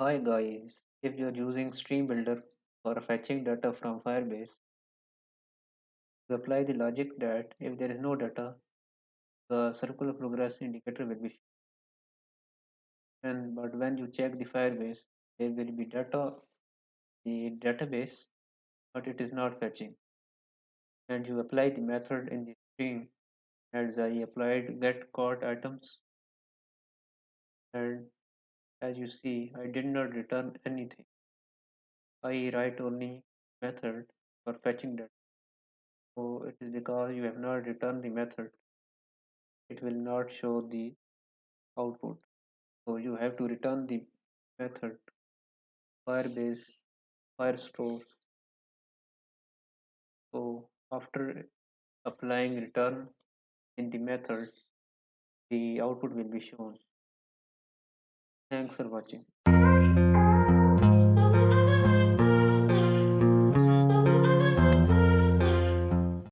Hi guys, if you're using Stream Builder for fetching data from Firebase, you apply the logic that if there is no data, the circular progress indicator will be shown. But when you check the Firebase, there will be data in the database, but it is not fetching. And you apply the method in the stream as I applied get caught items, and as you see, I did not return anything. I write only method for fetching data. So it is because you have not returned the method, it will not show the output. So you have to return the method Firebase Firestore. So after applying return in the method, the output will be shown. Thanks for watching.